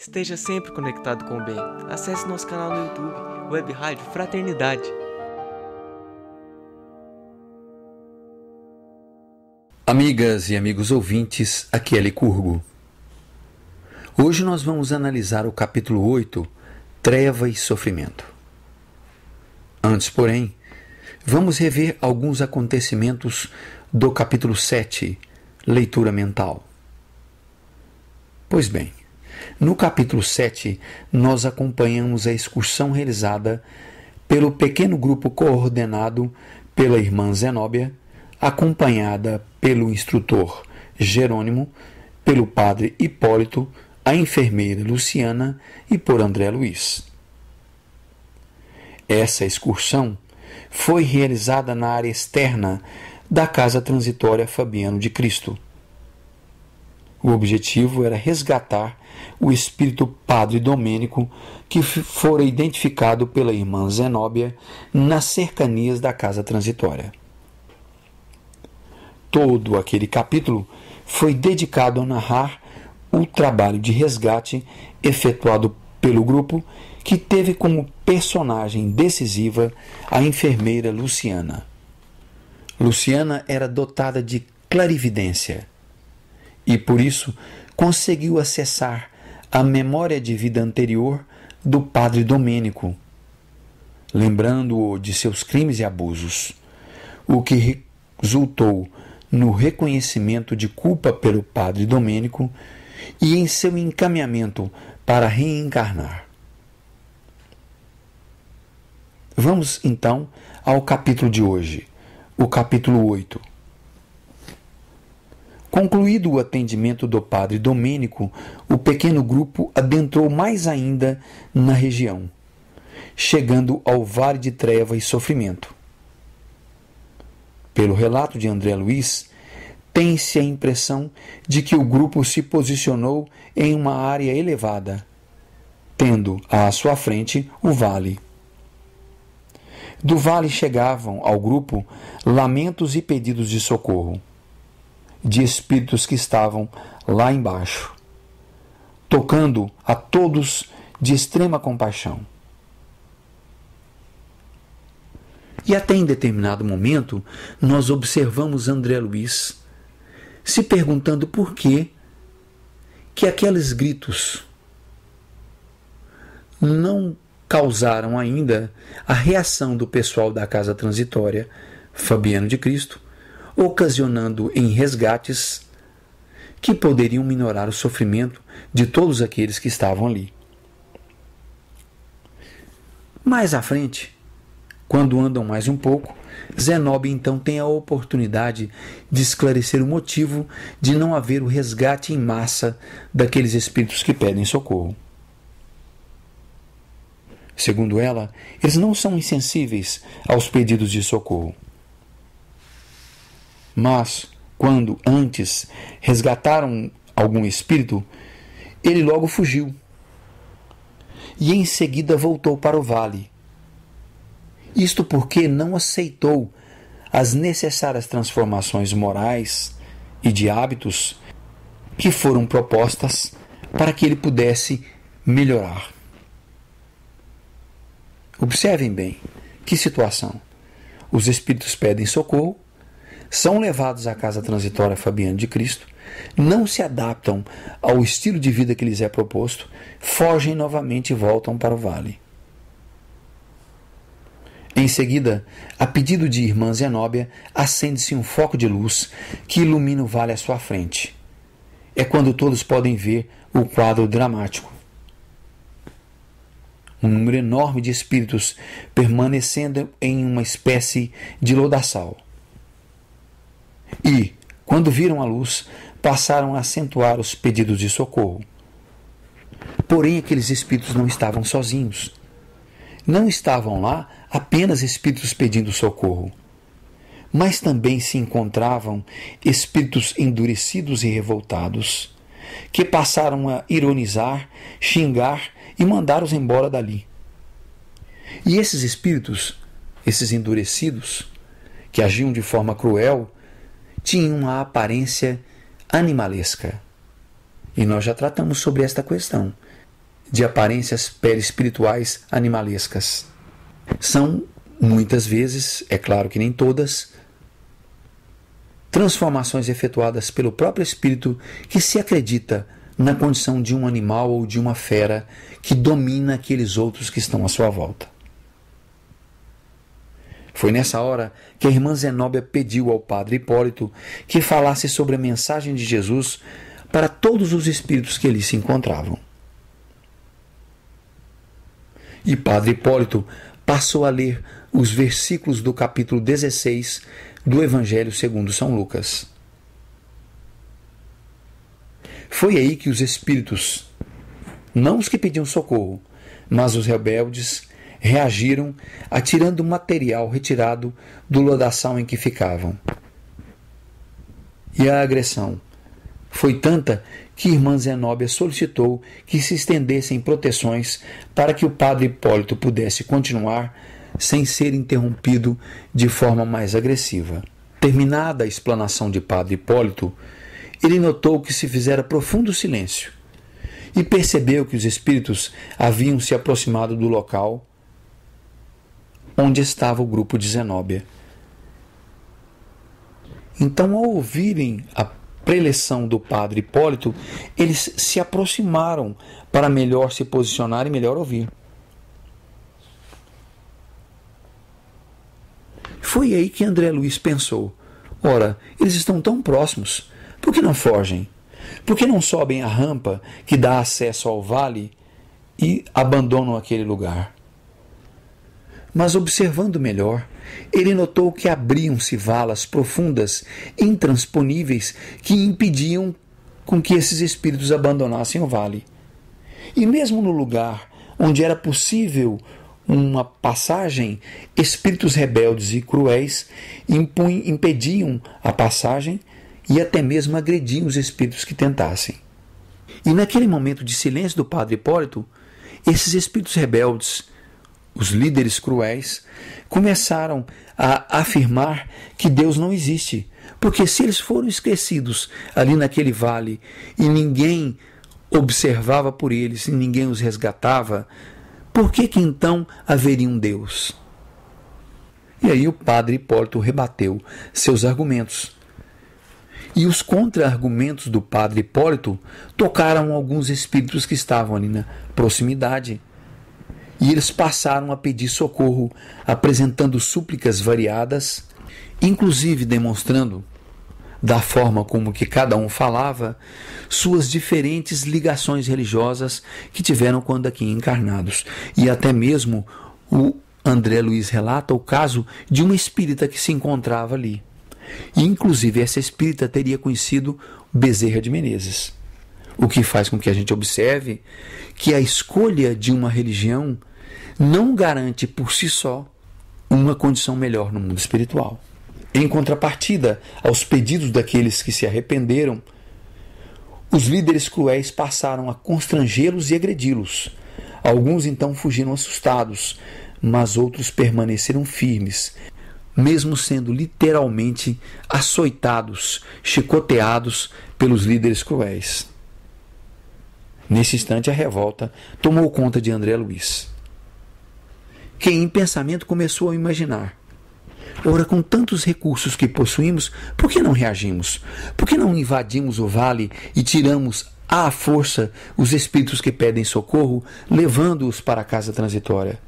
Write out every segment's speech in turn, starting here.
Esteja sempre conectado com o bem. Acesse nosso canal no YouTube, Web Rádio Fraternidade. Amigas e amigos ouvintes, aqui é Licurgo. Hoje nós vamos analisar o capítulo 8, Treva e Sofrimento. Antes, porém, vamos rever alguns acontecimentos do capítulo 7, Leitura Mental. Pois bem, no capítulo 7, nós acompanhamos a excursão realizada pelo pequeno grupo coordenado pela irmã Zenóbia, acompanhada pelo instrutor Jerônimo, pelo padre Hipólito, a enfermeira Luciana e por André Luiz. Essa excursão foi realizada na área externa da Casa Transitória Fabiano de Cristo. O objetivo era resgatar o espírito Padre Domênico que fora identificado pela irmã Zenóbia nas cercanias da Casa Transitória. Todo aquele capítulo foi dedicado a narrar o trabalho de resgate efetuado pelo grupo, que teve como personagem decisiva a enfermeira Luciana. Luciana era dotada de clarividência e, por isso, conseguiu acessar a memória de vida anterior do padre Domênico, lembrando-o de seus crimes e abusos, o que resultou no reconhecimento de culpa pelo padre Domênico e em seu encaminhamento para reencarnar. Vamos, então, ao capítulo de hoje, o capítulo 8. Concluído o atendimento do padre Domênico, o pequeno grupo adentrou mais ainda na região, chegando ao Vale de Treva e Sofrimento. Pelo relato de André Luiz, tem-se a impressão de que o grupo se posicionou em uma área elevada, tendo à sua frente o vale. Do vale chegavam ao grupo lamentos e pedidos de socorro, de espíritos que estavam lá embaixo, tocando a todos de extrema compaixão. E até em determinado momento, nós observamos André Luiz se perguntando por que aqueles gritos não causaram ainda a reação do pessoal da Casa Transitória Fabiano de Cristo, ocasionando em resgates que poderiam minorar o sofrimento de todos aqueles que estavam ali. Mais à frente, quando andam mais um pouco, Zenóbia então tem a oportunidade de esclarecer o motivo de não haver o resgate em massa daqueles espíritos que pedem socorro. Segundo ela, eles não são insensíveis aos pedidos de socorro. Mas, quando antes resgataram algum espírito, ele logo fugiu e em seguida voltou para o vale. Isto porque não aceitou as necessárias transformações morais e de hábitos que foram propostas para que ele pudesse melhorar. Observem bem, que situação. Os espíritos pedem socorro, são levados à Casa Transitória Fabiano de Cristo, não se adaptam ao estilo de vida que lhes é proposto, fogem novamente e voltam para o vale. Em seguida, a pedido de irmã Zenóbia, acende-se um foco de luz que ilumina o vale à sua frente. É quando todos podem ver o quadro dramático. Um número enorme de espíritos permanecendo em uma espécie de lodaçal. E, quando viram a luz, passaram a acentuar os pedidos de socorro. Porém, aqueles espíritos não estavam sozinhos. Não estavam lá apenas espíritos pedindo socorro, mas também se encontravam espíritos endurecidos e revoltados, que passaram a ironizar, xingar e mandar-os embora dali. E esses espíritos, esses endurecidos, que agiam de forma cruel, tinham uma aparência animalesca. E nós já tratamos sobre esta questão. de aparências perispirituais animalescas. São, muitas vezes, é claro que nem todas, transformações efetuadas pelo próprio espírito que se acredita na condição de um animal ou de uma fera que domina aqueles outros que estão à sua volta. Foi nessa hora que a irmã Zenóbia pediu ao padre Hipólito que falasse sobre a mensagem de Jesus para todos os espíritos que ali se encontravam. E padre Hipólito passou a ler os versículos do capítulo 16 do Evangelho segundo São Lucas. Foi aí que os espíritos, não os que pediam socorro, mas os rebeldes, reagiram atirando material retirado do lodaçal em que ficavam. E a agressão foi tanta que irmã Zenóbia solicitou que se estendessem proteções para que o padre Hipólito pudesse continuar sem ser interrompido de forma mais agressiva. Terminada a explanação de padre Hipólito, ele notou que se fizera profundo silêncio e percebeu que os espíritos haviam se aproximado do local onde estava o grupo de Zenóbia. Então, ao ouvirem a preleção do padre Hipólito, eles se aproximaram para melhor se posicionar e melhor ouvir. Foi aí que André Luiz pensou: ora, eles estão tão próximos, por que não fogem? Por que não sobem a rampa que dá acesso ao vale e abandonam aquele lugar? Mas observando melhor, ele notou que abriam-se valas profundas, intransponíveis, que impediam com que esses espíritos abandonassem o vale. E mesmo no lugar onde era possível uma passagem, espíritos rebeldes e cruéis impediam a passagem e até mesmo agrediam os espíritos que tentassem. E naquele momento de silêncio do padre Hipólito, esses espíritos rebeldes, os líderes cruéis, começaram a afirmar que Deus não existe, porque se eles foram esquecidos ali naquele vale e ninguém observava por eles e ninguém os resgatava, por que então haveria um Deus? E aí o padre Hipólito rebateu seus argumentos. E os contra-argumentos do padre Hipólito tocaram alguns espíritos que estavam ali na proximidade. E eles passaram a pedir socorro, apresentando súplicas variadas, inclusive demonstrando, da forma como que cada um falava, suas diferentes ligações religiosas que tiveram quando aqui encarnados. E até mesmo o André Luiz relata o caso de uma espírita que se encontrava ali. E inclusive essa espírita teria conhecido Bezerra de Menezes. O que faz com que a gente observe que a escolha de uma religião não garante por si só uma condição melhor no mundo espiritual. Em contrapartida aos pedidos daqueles que se arrependeram, os líderes cruéis passaram a constrangê-los e agredi-los. Alguns então fugiram assustados, mas outros permaneceram firmes, mesmo sendo literalmente açoitados, chicoteados pelos líderes cruéis. Nesse instante, a revolta tomou conta de André Luiz, que em pensamento começou a imaginar: ora, com tantos recursos que possuímos, por que não reagimos? Por que não invadimos o vale e tiramos à força os espíritos que pedem socorro, levando-os para a casa transitória?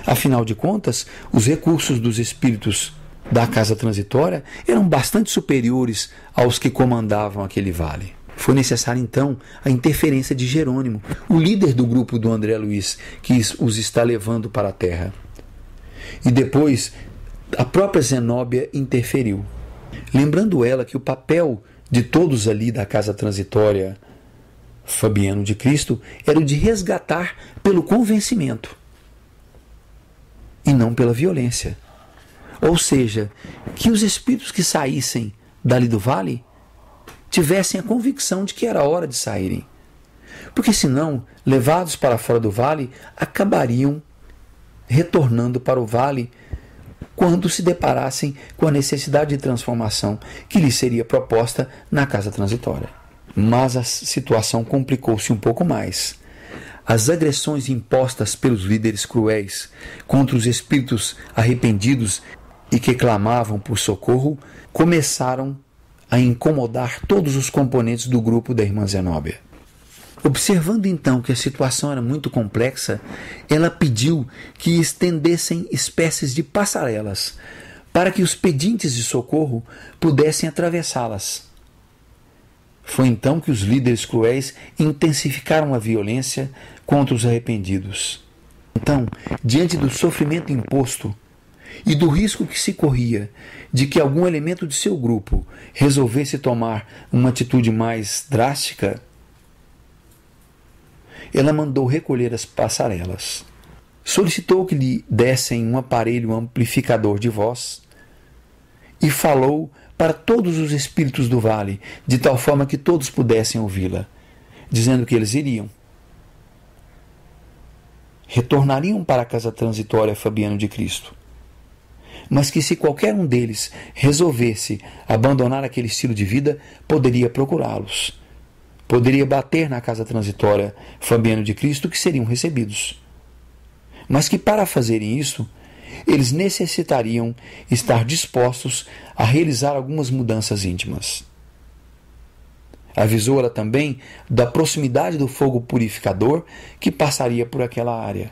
Afinal de contas, os recursos dos espíritos da casa transitória eram bastante superiores aos que comandavam aquele vale. Foi necessária então a interferência de Jerônimo, o líder do grupo do André Luiz, que os está levando para a terra. E depois a própria Zenóbia interferiu, lembrando ela que o papel de todos ali da casa transitória Fabiano de Cristo era o de resgatar pelo convencimento e não pela violência. Ou seja, que os espíritos que saíssem dali do vale tivessem a convicção de que era hora de saírem. Porque senão, levados para fora do vale, acabariam retornando para o vale quando se deparassem com a necessidade de transformação que lhes seria proposta na casa transitória. Mas a situação complicou-se um pouco mais. as agressões impostas pelos líderes cruéis contra os espíritos arrependidos e que clamavam por socorro começaram a incomodar todos os componentes do grupo da irmã Zenóbia. Observando então que a situação era muito complexa, ela pediu que estendessem espécies de passarelas para que os pedintes de socorro pudessem atravessá-las. Foi então que os líderes cruéis intensificaram a violência contra os arrependidos. Então, diante do sofrimento imposto e do risco que se corria de que algum elemento de seu grupo resolvesse tomar uma atitude mais drástica, ela mandou recolher as passarelas. Solicitou que lhe dessem um aparelho amplificador de voz e falou para todos os espíritos do vale, de tal forma que todos pudessem ouvi-la, dizendo que eles iriam. Retornariam para a casa transitória Fabiano de Cristo, mas que se qualquer um deles resolvesse abandonar aquele estilo de vida, poderia procurá-los. Poderia bater na casa transitória Fabiano de Cristo, que seriam recebidos. Mas que para fazerem isso, eles necessitariam estar dispostos a realizar algumas mudanças íntimas. Avisou-ela também da proximidade do fogo purificador que passaria por aquela área.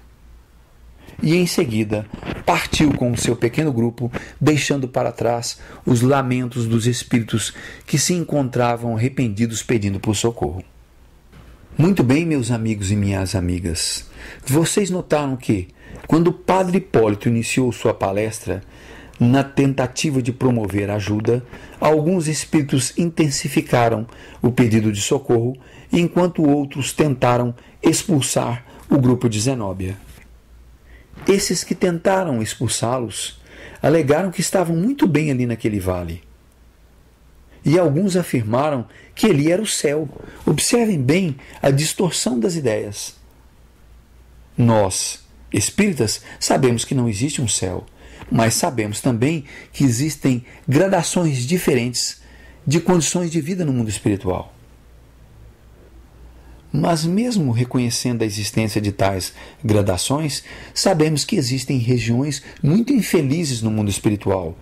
E em seguida partiu com o seu pequeno grupo, deixando para trás os lamentos dos espíritos que se encontravam arrependidos pedindo por socorro. Muito bem, meus amigos e minhas amigas, vocês notaram que, quando o padre Hipólito iniciou sua palestra, na tentativa de promover ajuda, alguns espíritos intensificaram o pedido de socorro, enquanto outros tentaram expulsar o grupo de Zenóbia. Esses que tentaram expulsá-los alegaram que estavam muito bem ali naquele vale. E alguns afirmaram que ali era o céu. Observem bem a distorção das ideias. Nós, espíritas, sabemos que não existe um céu, mas sabemos também que existem gradações diferentes de condições de vida no mundo espiritual. Mas mesmo reconhecendo a existência de tais gradações, sabemos que existem regiões muito infelizes no mundo espiritual.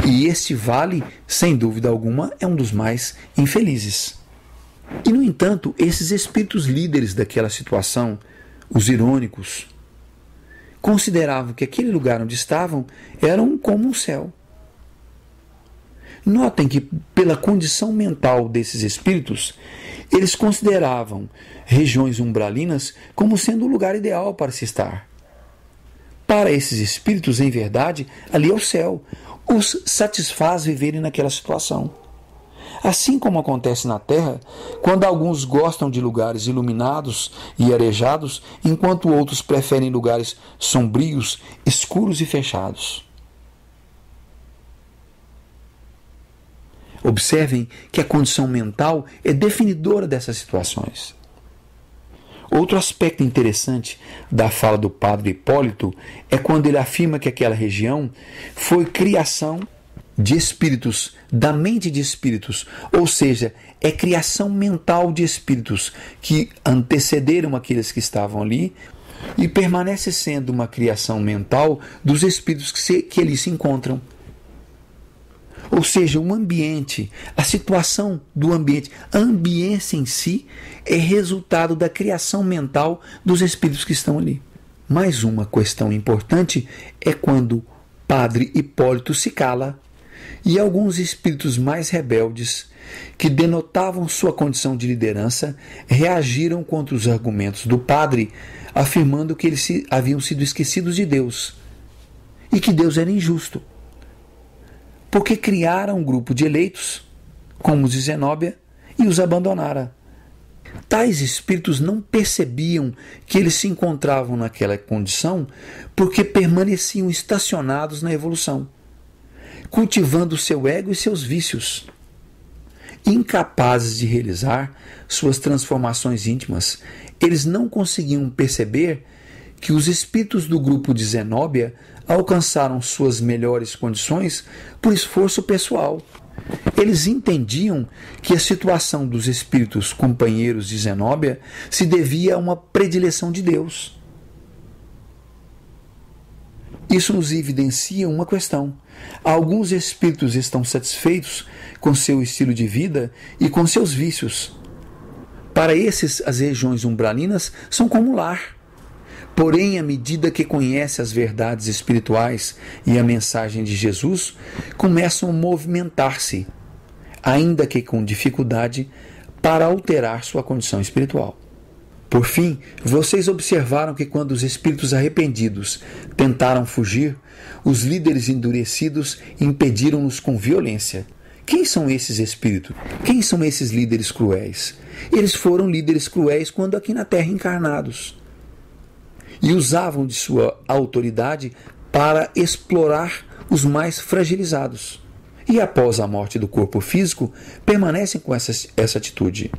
E este vale, sem dúvida alguma, é um dos mais infelizes. E, no entanto, esses espíritos líderes daquela situação, os irônicos, consideravam que aquele lugar onde estavam era como um céu. Notem que, pela condição mental desses espíritos, eles consideravam regiões umbralinas como sendo o lugar ideal para se estar. Para esses espíritos, em verdade, ali é o céu. Os satisfaz viverem naquela situação. Assim como acontece na Terra, quando alguns gostam de lugares iluminados e arejados, enquanto outros preferem lugares sombrios, escuros e fechados. Observem que a condição mental é definidora dessas situações. Outro aspecto interessante da fala do padre Hipólito é quando ele afirma que aquela região foi criação de espíritos, da mente de espíritos, ou seja, é criação mental de espíritos que antecederam aqueles que estavam ali e permanece sendo uma criação mental dos espíritos que ali se encontram. Ou seja, o ambiente, a situação do ambiente, a ambiência em si é resultado da criação mental dos espíritos que estão ali. Mais uma questão importante é quando Padre Hipólito se cala e alguns espíritos mais rebeldes, que denotavam sua condição de liderança, reagiram contra os argumentos do padre, afirmando que eles haviam sido esquecidos de Deus e que Deus era injusto, porque criaram um grupo de eleitos, como os de Zenóbia, e os abandonaram. Tais espíritos não percebiam que eles se encontravam naquela condição porque permaneciam estacionados na evolução, cultivando seu ego e seus vícios. Incapazes de realizar suas transformações íntimas, eles não conseguiam perceber que os espíritos do grupo de Zenóbia alcançaram suas melhores condições por esforço pessoal, Eles entendiam que a situação dos espíritos companheiros de Zenóbia se devia a uma predileção de Deus. Isso nos evidencia uma questão. Alguns espíritos estão satisfeitos com seu estilo de vida e com seus vícios. Para esses, as regiões umbralinas são como um lar. Porém, à medida que conhece as verdades espirituais e a mensagem de Jesus, começam a movimentar-se, ainda que com dificuldade, para alterar sua condição espiritual. Por fim, vocês observaram que quando os espíritos arrependidos tentaram fugir, os líderes endurecidos impediram-nos com violência. Quem são esses espíritos? Quem são esses líderes cruéis? Eles foram líderes cruéis quando aqui na Terra encarnados. E usavam de sua autoridade para explorar os mais fragilizados. E após a morte do corpo físico, permanecem com essa atitude.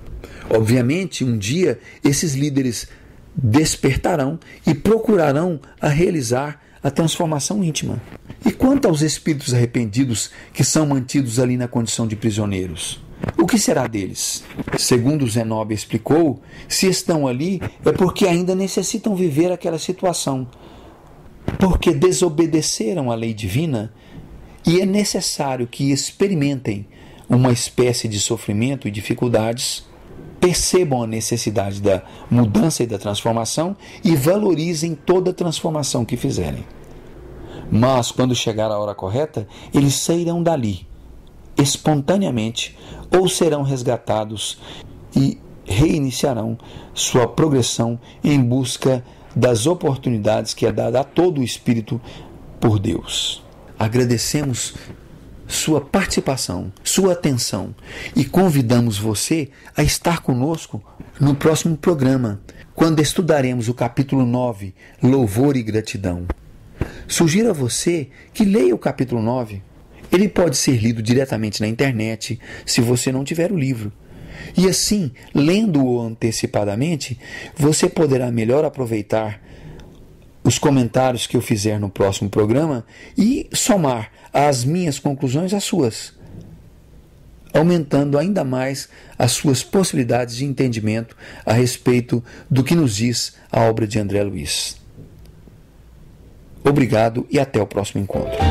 Obviamente, um dia, esses líderes despertarão e procurarão a realizar a transformação íntima. E quanto aos espíritos arrependidos que são mantidos ali na condição de prisioneiros? O que será deles? Segundo Zenóbia explicou, se estão ali é porque ainda necessitam viver aquela situação, porque desobedeceram à lei divina e é necessário que experimentem uma espécie de sofrimento e dificuldades, percebam a necessidade da mudança e da transformação e valorizem toda a transformação que fizerem. Mas, quando chegar a hora correta, eles sairão dali, espontaneamente, ou serão resgatados e reiniciarão sua progressão em busca das oportunidades que é dada a todo o espírito por Deus. Agradecemos sua participação, sua atenção e convidamos você a estar conosco no próximo programa, quando estudaremos o capítulo 9, Louvor e Gratidão. Sugiro a você que leia o capítulo 9. Ele pode ser lido diretamente na internet, se você não tiver o livro. E assim, lendo-o antecipadamente, você poderá melhor aproveitar os comentários que eu fizer no próximo programa e somar as minhas conclusões às suas, aumentando ainda mais as suas possibilidades de entendimento a respeito do que nos diz a obra de André Luiz. Obrigado e até o próximo encontro.